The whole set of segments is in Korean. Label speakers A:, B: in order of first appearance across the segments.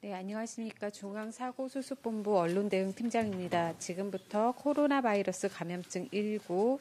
A: 네, 안녕하십니까. 중앙사고수습본부 언론대응팀장입니다. 지금부터 코로나 바이러스 감염증 19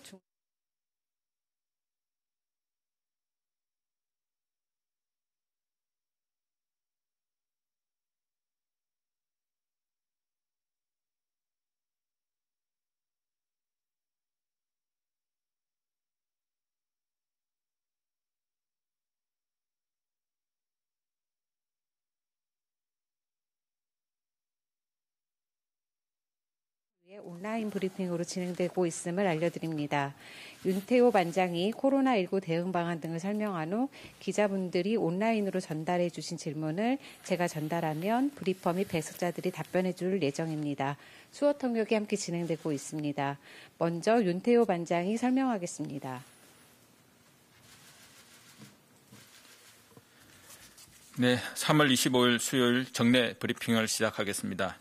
A: 온라인 브리핑으로 진행되고 있음을 알려드립니다. 윤태호 반장이 코로나19 대응 방안 등을 설명한 후 기자분들이 온라인으로 전달해 주신 질문을 제가 전달하면 브리퍼 및 배석자들이 답변해 줄 예정입니다. 수어 통역이 함께 진행되고 있습니다. 먼저 윤태호 반장이 설명하겠습니다.
B: 네, 3월 25일 수요일 정례 브리핑을 시작하겠습니다.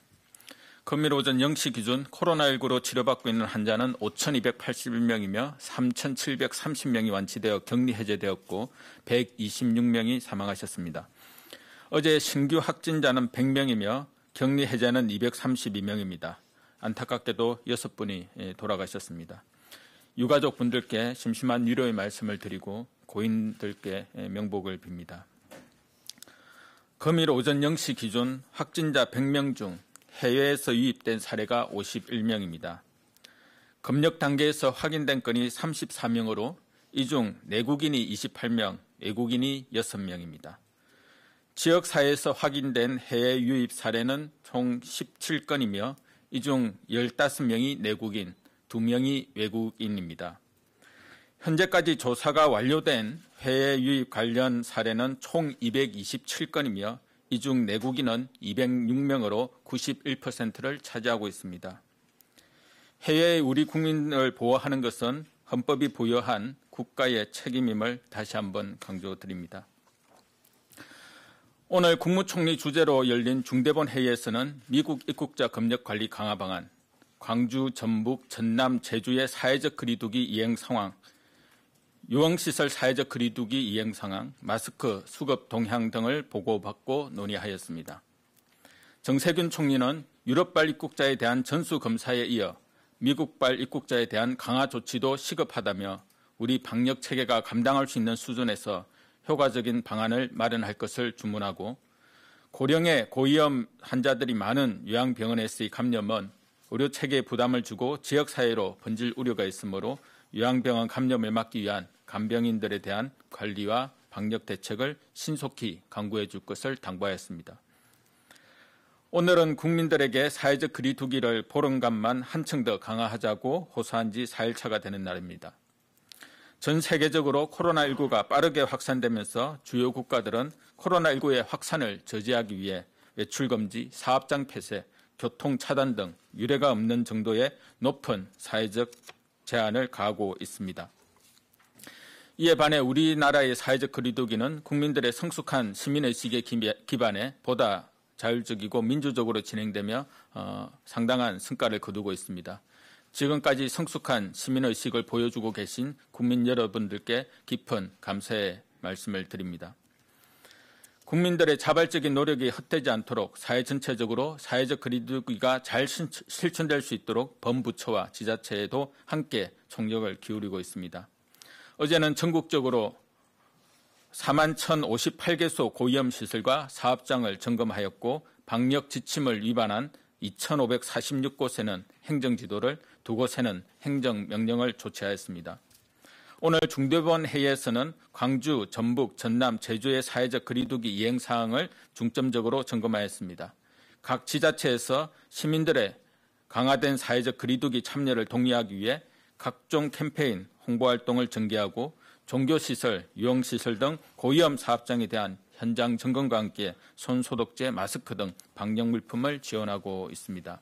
B: 금일 오전 0시 기준 코로나19로 치료받고 있는 환자는 5,281명이며 3,730명이 완치되어 격리 해제되었고 126명이 사망하셨습니다. 어제 신규 확진자는 100명이며 격리 해제는 232명입니다. 안타깝게도 6분이 돌아가셨습니다. 유가족 분들께 심심한 위로의 말씀을 드리고 고인들께 명복을 빕니다. 금일 오전 0시 기준 확진자 100명 중 해외에서 유입된 사례가 51명입니다. 검역 단계에서 확인된 건이 34명으로 이 중 내국인이 28명, 외국인이 6명입니다. 지역사회에서 확인된 해외 유입 사례는 총 17건이며 이 중 15명이 내국인, 2명이 외국인입니다. 현재까지 조사가 완료된 해외 유입 관련 사례는 총 227건이며 이 중 내국인은 206명으로 91%를 차지하고 있습니다. 해외의 우리 국민을 보호하는 것은 헌법이 부여한 국가의 책임임을 다시 한번 강조드립니다. 오늘 국무총리 주재로 열린 중대본 회의에서는 미국 입국자 검역 관리 강화 방안, 광주, 전북, 전남, 제주의 사회적 거리두기 이행 상황, 유흥시설 사회적 거리두기 이행 상황, 마스크 수급 동향 등을 보고받고 논의하였습니다. 정세균 총리는 유럽발 입국자에 대한 전수검사에 이어 미국발 입국자에 대한 강화 조치도 시급하다며 우리 방역 체계가 감당할 수 있는 수준에서 효과적인 방안을 마련할 것을 주문하고 고령의 고위험 환자들이 많은 요양병원에서의 감염은 의료체계에 부담을 주고 지역사회로 번질 우려가 있으므로 요양병원 감염을 막기 위한 간병인들에 대한 관리와 방역 대책을 신속히 강구해 줄 것을 당부하였습니다. 오늘은 국민들에게 사회적 거리두기를 보름간만 한층 더 강화하자고 호소한 지 4일차가 되는 날입니다. 전 세계적으로 코로나19가 빠르게 확산되면서 주요 국가들은 코로나19의 확산을 저지하기 위해 외출금지, 사업장 폐쇄, 교통 차단 등 유례가 없는 정도의 높은 사회적 제한을 가하고 있습니다. 이에 반해 우리나라의 사회적 거리두기는 국민들의 성숙한 시민의식에 기반해 보다 자율적이고 민주적으로 진행되며 상당한 성과를 거두고 있습니다. 지금까지 성숙한 시민의식을 보여주고 계신 국민 여러분들께 깊은 감사의 말씀을 드립니다. 국민들의 자발적인 노력이 헛되지 않도록 사회 전체적으로 사회적 거리두기가 잘 실천될 수 있도록 범부처와 지자체에도 함께 총력을 기울이고 있습니다. 어제는 전국적으로 41,058개소 고위험시설과 사업장을 점검하였고 방역 지침을 위반한 2,546곳에는 행정지도를, 2곳에는 행정명령을 조치하였습니다. 오늘 중대본 회의에서는 광주, 전북, 전남, 제주의 사회적 거리두기 이행 사항을 중점적으로 점검하였습니다. 각 지자체에서 시민들의 강화된 사회적 거리두기 참여를 독려하기 위해 각종 캠페인, 홍보활동을 전개하고 종교시설, 유흥시설 등 고위험 사업장에 대한 현장 점검과 함께 손소독제, 마스크 등 방역물품을 지원하고 있습니다.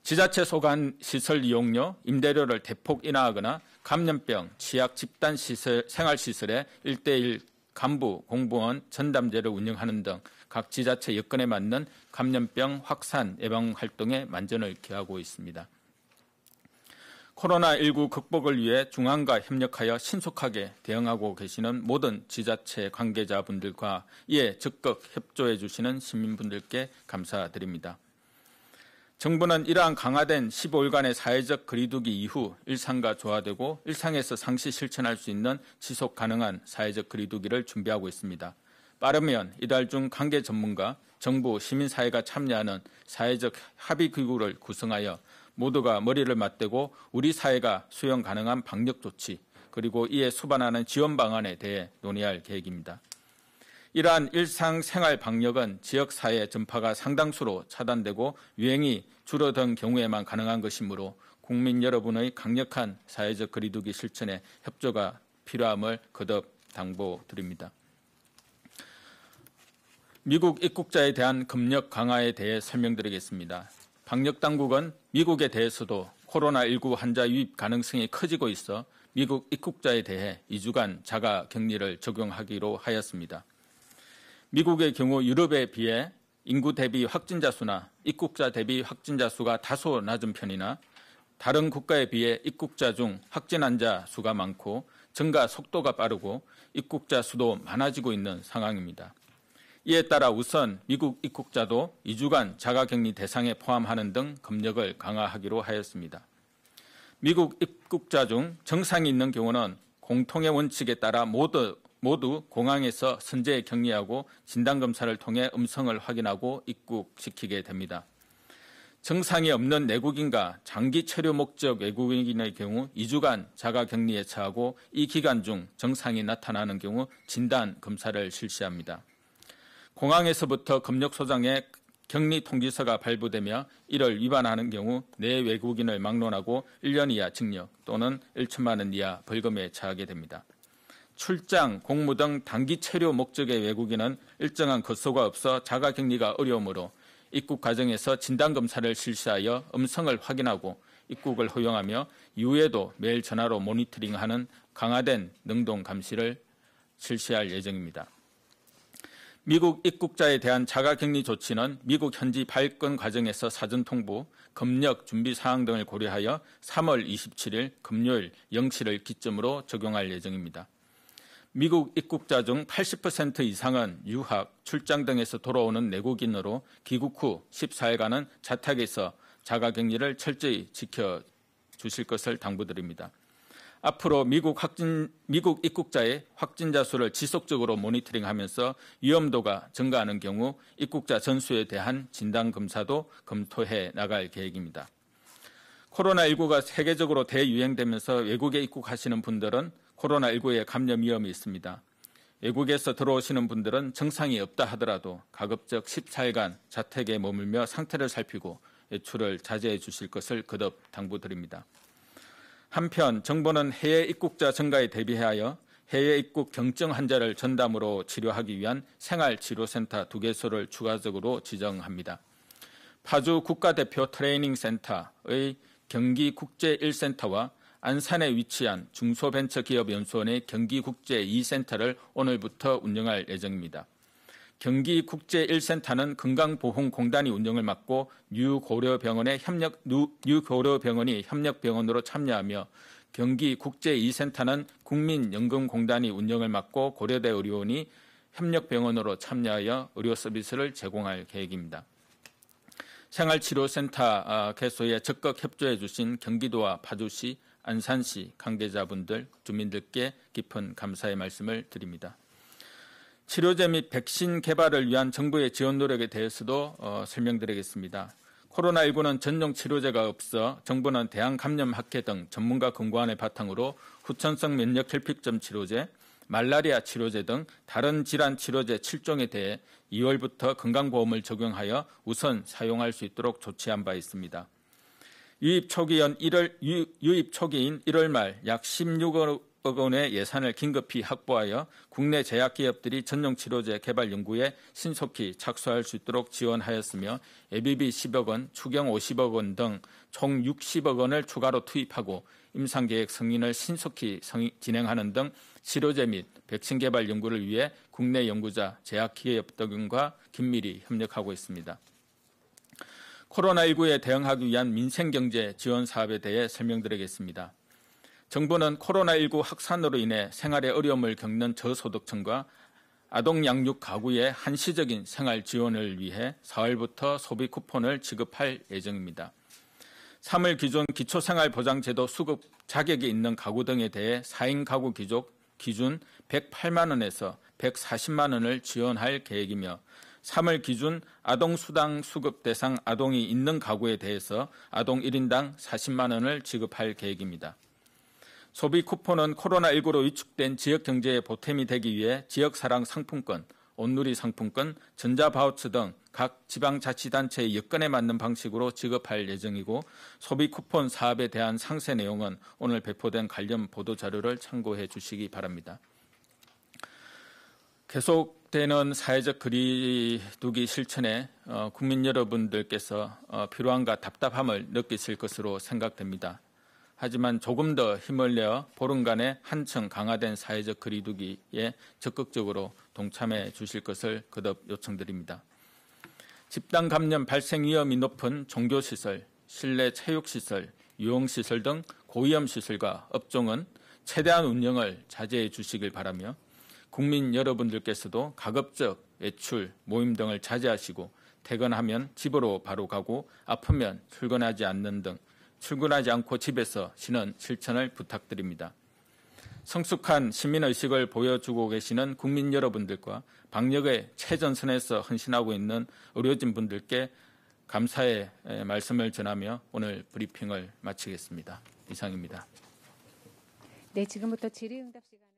B: 지자체 소관 시설 이용료, 임대료를 대폭 인하하거나 감염병, 취약 집단시설, 생활시설에 1:1 간부, 공무원 전담제를 운영하는 등 각 지자체 여건에 맞는 감염병 확산 예방 활동에 만전을 기하고 있습니다. 코로나19 극복을 위해 중앙과 협력하여 신속하게 대응하고 계시는 모든 지자체 관계자분들과 이에 적극 협조해 주시는 시민분들께 감사드립니다. 정부는 이러한 강화된 15일간의 사회적 거리두기 이후 일상과 조화되고 일상에서 상시 실천할 수 있는 지속 가능한 사회적 거리두기를 준비하고 있습니다. 빠르면 이달 중 관계 전문가, 정부, 시민사회가 참여하는 사회적 합의기구를 구성하여 모두가 머리를 맞대고 우리 사회가 수용 가능한 방역 조치 그리고 이에 수반하는 지원 방안에 대해 논의할 계획입니다. 이러한 일상생활 방역은 지역사회 전파가 상당수로 차단되고 유행이 줄어든 경우에만 가능한 것이므로 국민 여러분의 강력한 사회적 거리두기 실천에 협조가 필요함을 거듭 당부드립니다. 미국 입국자에 대한 검역 강화에 대해 설명드리겠습니다. 방역당국은 미국에 대해서도 코로나19 환자 유입 가능성이 커지고 있어 미국 입국자에 대해 2주간 자가격리를 적용하기로 하였습니다. 미국의 경우 유럽에 비해 인구 대비 확진자 수나 입국자 대비 확진자 수가 다소 낮은 편이나 다른 국가에 비해 입국자 중 확진 환자 수가 많고 증가 속도가 빠르고 입국자 수도 많아지고 있는 상황입니다. 이에 따라 우선 미국 입국자도 2주간 자가격리 대상에 포함하는 등 검역을 강화하기로 하였습니다. 미국 입국자 중 증상이 있는 경우는 공통의 원칙에 따라 모두 공항에서 선제 격리하고 진단검사를 통해 음성을 확인하고 입국시키게 됩니다. 증상이 없는 내국인과 장기 체류 목적 외국인의 경우 2주간 자가격리에 처하고 이 기간 중 증상이 나타나는 경우 진단검사를 실시합니다. 공항에서부터 검역소장에 격리 통지서가 발부되며 이를 위반하는 경우 내 외국인을 막론하고 1년 이하 징역 또는 1천만 원 이하 벌금에 처하게 됩니다. 출장, 공무 등 단기 체류 목적의 외국인은 일정한 거소가 없어 자가격리가 어려우므로 입국 과정에서 진단검사를 실시하여 음성을 확인하고 입국을 허용하며 이후에도 매일 전화로 모니터링하는 강화된 능동 감시를 실시할 예정입니다. 미국 입국자에 대한 자가격리 조치는 미국 현지 발권 과정에서 사전 통보, 검역 준비 사항 등을 고려하여 3월 27일 금요일 0시를 기점으로 적용할 예정입니다. 미국 입국자 중 80% 이상은 유학, 출장 등에서 돌아오는 내국인으로 귀국 후 14일간은 자택에서 자가격리를 철저히 지켜주실 것을 당부드립니다. 앞으로 미국 입국자의 확진자 수를 지속적으로 모니터링하면서 위험도가 증가하는 경우 입국자 전수에 대한 진단검사도 검토해 나갈 계획입니다. 코로나19가 세계적으로 대유행되면서 외국에 입국하시는 분들은 코로나19에 감염 위험이 있습니다. 외국에서 들어오시는 분들은 증상이 없다 하더라도 가급적 14일간 자택에 머물며 상태를 살피고 외출을 자제해 주실 것을 거듭 당부드립니다. 한편 정부는 해외 입국자 증가에 대비하여 해외 입국 경증 환자를 전담으로 치료하기 위한 생활치료센터 2개소를 추가적으로 지정합니다. 파주 국가대표 트레이닝센터의 경기국제1센터와 안산에 위치한 중소벤처기업연수원의 경기국제2센터를 오늘부터 운영할 예정입니다. 경기국제1센터는 건강보험공단이 운영을 맡고 뉴고려병원이 협력병원으로 참여하며 경기국제2센터는 국민연금공단이 운영을 맡고 고려대 의료원이 협력병원으로 참여하여 의료 서비스를 제공할 계획입니다. 생활치료센터 개소에 적극 협조해 주신 경기도와 파주시, 안산시 관계자분들, 주민들께 깊은 감사의 말씀을 드립니다. 치료제 및 백신 개발을 위한 정부의 지원 노력에 대해서도 설명드리겠습니다. 코로나19는 전용 치료제가 없어 정부는 대한감염학회 등 전문가 권고안을 바탕으로 후천성 면역결핍증 치료제, 말라리아 치료제 등 다른 질환 치료제 7종에 대해 2월부터 건강보험을 적용하여 우선 사용할 수 있도록 조치한 바 있습니다. 유입 초기인 1월 말 약 16억 원의 예산을 긴급히 확보하여 국내 제약기업들이 전용치료제 개발 연구에 신속히 착수할 수 있도록 지원하였으며 예비비 10억 원, 추경 50억 원 등 총 60억 원을 추가로 투입하고 임상계획 승인을 신속히 진행하는 등 치료제 및 백신 개발 연구를 위해 국내 연구자, 제약기업 등과 긴밀히 협력하고 있습니다. 코로나19에 대응하기 위한 민생경제 지원 사업에 대해 설명드리겠습니다. 정부는 코로나19 확산으로 인해 생활에 어려움을 겪는 저소득층과 아동 양육 가구의 한시적인 생활 지원을 위해 4월부터 소비 쿠폰을 지급할 예정입니다. 3월 기존 기초생활보장제도 수급 자격이 있는 가구 등에 대해 4인 가구 기준 108만 원에서 140만 원을 지원할 계획이며 3월 기준 아동수당 수급 대상 아동이 있는 가구에 대해서 아동 1인당 40만 원을 지급할 계획입니다. 소비 쿠폰은 코로나19로 위축된 지역 경제에 보탬이 되기 위해 지역사랑 상품권, 온누리 상품권, 전자바우처 등 각 지방자치단체의 여건에 맞는 방식으로 지급할 예정이고 소비 쿠폰 사업에 대한 상세 내용은 오늘 배포된 관련 보도자료를 참고해 주시기 바랍니다. 계속되는 사회적 거리두기 실천에 국민 여러분들께서 피로함과 답답함을 느끼실 것으로 생각됩니다. 하지만 조금 더 힘을 내어 보름간의 한층 강화된 사회적 거리두기에 적극적으로 동참해 주실 것을 거듭 요청드립니다. 집단 감염 발생 위험이 높은 종교시설, 실내 체육시설, 유흥시설 등 고위험 시설과 업종은 최대한 운영을 자제해 주시길 바라며 국민 여러분들께서도 가급적 외출, 모임 등을 자제하시고 퇴근하면 집으로 바로 가고 아프면 출근하지 않고 집에서 쉬는 실천을 부탁드립니다. 성숙한 시민의식을 보여주고 계시는 국민 여러분들과 방역의 최전선에서 헌신하고 있는 의료진 분들께 감사의 말씀을 전하며 오늘 브리핑을 마치겠습니다. 이상입니다.
A: 네, 지금부터 질의응답 시간.